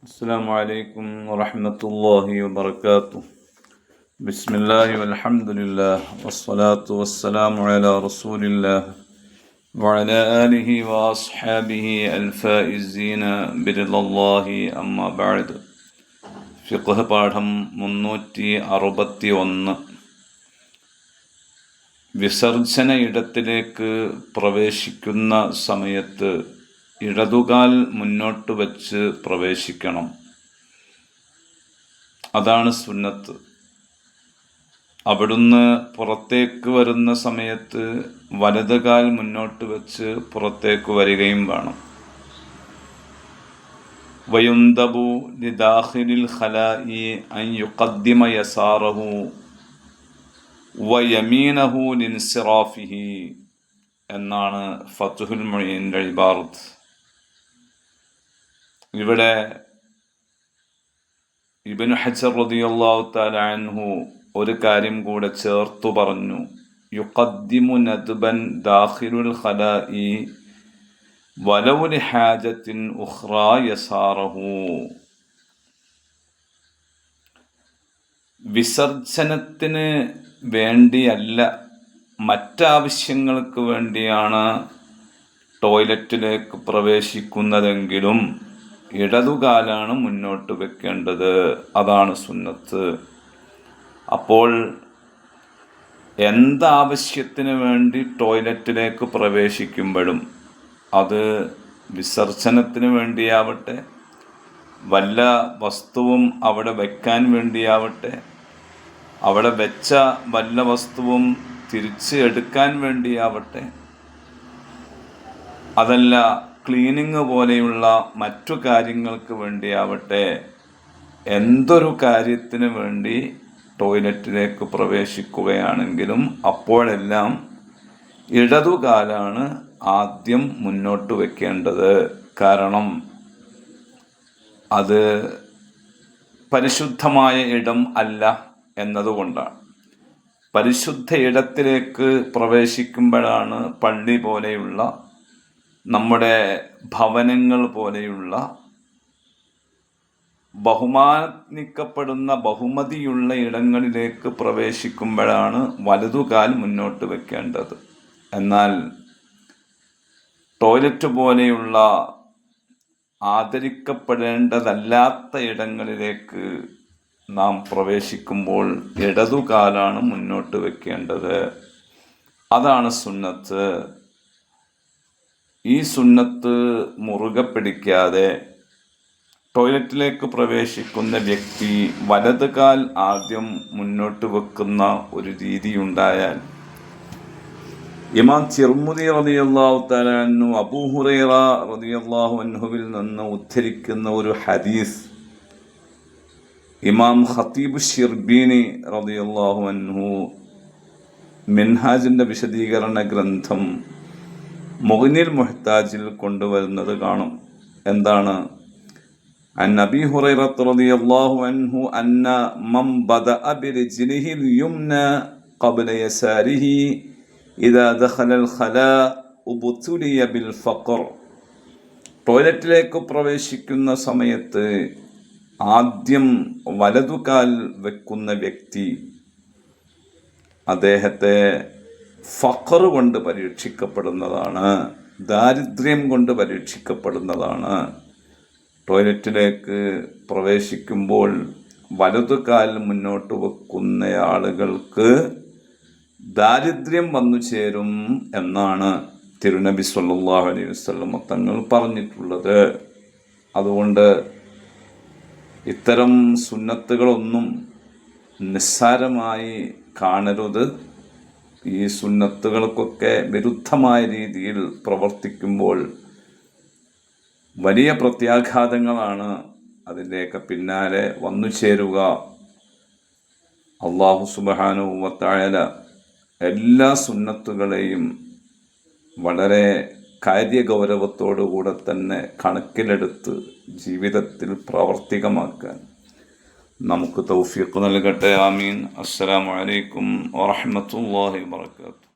السلام عليكم ورحمة الله وبركاته. بسم الله والحمد لله والصلاة والسلام على رسول الله وعلى آله وأصحابه الفائزين برضا الله أما بعد. ഫിഖ്ഹ് പാഠം 361. വിസർജന ഇടത്തിലേക്ക് പ്രവേശിക്കുന്ന സമയത്ത് ഇടതുകാൽ മുന്നോട്ട് വച്ച് പ്രവേശിക്കണം. അതാണ് സുന്നത്ത്. അവിടുന്ന് പുറത്തേക്ക് വരുന്ന സമയത്ത് വലതുകാൽ മുന്നോട്ട് വെച്ച് പുറത്തേക്ക് വരികയും വേണം. വയുന്തബു ലിദാഖിലിൽ ഖലാഇ അൻ യുഖദ്ദിമ യസാറഹു വയമീനഹു ലിൻസിറാഫിഹി എന്നാണ് ഫത്ഹുൽ മുഈനിന്റെ ഇബാറത്ത്. ഇവിടെ ഇബ്നു ഹജർ റളിയല്ലാഹു തആല അൻഹു ഒരു കാര്യം കൂടെ ചേർത്തു പറഞ്ഞു. യുഖദ്ദിമു നദ്ബൻ ദാഖിലുൽ ഖലാഇ വലൗ ലിഹാജത്തിൻ ഉഖ്റാ യസാറഹു. വിസർജനത്തിന് വേണ്ടിയല്ല, മറ്റാവശ്യങ്ങൾക്ക് വേണ്ടിയാണ് ടോയ്ലറ്റിലേക്ക് പ്രവേശിക്കുന്നതെങ്കിലും ഇടതുകാലാണ് മുന്നോട്ട് വെക്കേണ്ടത്. അതാണ് സുന്നത്ത്. അപ്പോൾ എന്താവശ്യത്തിന് വേണ്ടി ടോയ്ലറ്റിലേക്ക് പ്രവേശിക്കുമ്പോഴും, അത് വിസർജനത്തിന് വേണ്ടിയാവട്ടെ, വല്ല വസ്തുവും അവിടെ വയ്ക്കാൻ വേണ്ടിയാവട്ടെ, അവിടെ വെച്ച വല്ല വസ്തുവും തിരിച്ച് എടുക്കാൻ വേണ്ടിയാവട്ടെ, അതല്ല ക്ലീനിങ് പോലെയുള്ള മറ്റു കാര്യങ്ങൾക്ക് വേണ്ടിയാവട്ടെ, എന്തൊരു കാര്യത്തിന് വേണ്ടി ടോയ്ലറ്റിലേക്ക് പ്രവേശിക്കുകയാണെങ്കിലും അപ്പോഴെല്ലാം ഇടതുകാലാണ് ആദ്യം മുന്നോട്ട് വെക്കേണ്ടത്. കാരണം അത് പരിശുദ്ധമായ ഇടം അല്ല എന്നതുകൊണ്ടാണ്. പരിശുദ്ധ ഇടത്തിലേക്ക് പ്രവേശിക്കുമ്പോഴാണ് പള്ളി പോലെയുള്ള, നമ്മുടെ ഭവനങ്ങൾ പോലെയുള്ള ബഹുമാനിക്കപ്പെടുന്ന ബഹുമതിയുള്ള ഇടങ്ങളിലേക്ക് പ്രവേശിക്കുമ്പോഴാണ് വലതുകാൽ മുന്നോട്ട് വെക്കേണ്ടത്. എന്നാൽ ടോയ്ലറ്റ് പോലെയുള്ള ആദരിക്കപ്പെടേണ്ടതല്ലാത്ത ഇടങ്ങളിലേക്ക് നാം പ്രവേശിക്കുമ്പോൾ ഇടതുകാലാണ് മുന്നോട്ട് വെക്കേണ്ടത്. അതാണ് സുന്നത്ത്. ഈ സുന്നത്ത് മുറുകെ പിടിക്കാതെ ടോയ്ലറ്റിലേക്ക് പ്രവേശിക്കുന്ന വ്യക്തി വലതുകാൽ ആദ്യം മുന്നോട്ട് വെക്കുന്ന ഒരു രീതിയുണ്ടായാൽ, ഇമാം തിർമിദി റളിയല്ലാഹു തആല അൻഹു അബൂ ഹുറൈറ റളിയല്ലാഹു അൻഹുവിൽ നിന്ന് ഉദ്ധരിക്കുന്ന ഒരു ഹദീസ് ഇമാം ഖതീബ് ശിർബീനി റളിയല്ലാഹു അൻഹു മിൻഹാജിന്റെ വിശദീകരണ ഗ്രന്ഥം മുഗ്നിൽ മുഹ്താജിൽ കൊണ്ടുവരുന്നത് കാണും. എന്താണ്? അൻ അബീ ഹുറൈറ റളിയല്ലാഹു അൻഹു അന്ന മൻ ബദഅ ബിരിജ്ലിഹിൽ യുംന ഖബ്ല യസാരിഹി ഇദാ ദഖലൽ ഖലാ ഉബ്തുലിയ ബിൽ ഫഖർ. ടോയ്ലറ്റിലേക്ക് പ്രവേശിക്കുന്ന സമയത്ത് ആദ്യം വലതുകാൽ വെക്കുന്ന വ്യക്തി അദ്ദേഹത്തെ ഫഖർ കൊണ്ട് പരീക്ഷിക്കപ്പെടുന്നതാണ്, ദാരിദ്ര്യം കൊണ്ട് പരീക്ഷിക്കപ്പെടുന്നതാണ്. ടോയ്ലറ്റിലേക്ക് പ്രവേശിക്കുമ്പോൾ വലതുകാൽ മുന്നോട്ട് വെക്കുന്ന ആളുകൾക്ക് ദാരിദ്ര്യം വന്നു ചേരും എന്നാണ് തിരുനബി സല്ലല്ലാഹു അലൈഹി വസല്ലം തങ്ങൾ പറഞ്ഞിട്ടുള്ളത്. അതുകൊണ്ട് ഇത്തരം സുന്നത്തുകളൊന്നും നിസ്സാരമായി കാണരുത്. ഈ സുന്നത്തുകൾക്കൊക്കെ വിരുദ്ധമായ രീതിയിൽ പ്രവർത്തിക്കുമ്പോൾ വലിയ പ്രത്യാഘാതങ്ങളാണ് അതിൻ്റെയൊക്കെ പിന്നാലെ വന്നു ചേരുക. അല്ലാഹു സുബ്ഹാനഹു വ തആല എല്ലാ സുന്നത്തുകളെയും വളരെ കാര്യഗൗരവത്തോടുകൂടെ തന്നെ കണക്കിലെടുത്ത് ജീവിതത്തിൽ പ്രാവർത്തികമാക്കാൻ നമുക്ക് തൗഫീഖ് നൽകട്ടെ. ആമീൻ. അസ്സലാമു അലൈക്കും വറഹ്മത്തുള്ളാഹി വബറകാതുഹു.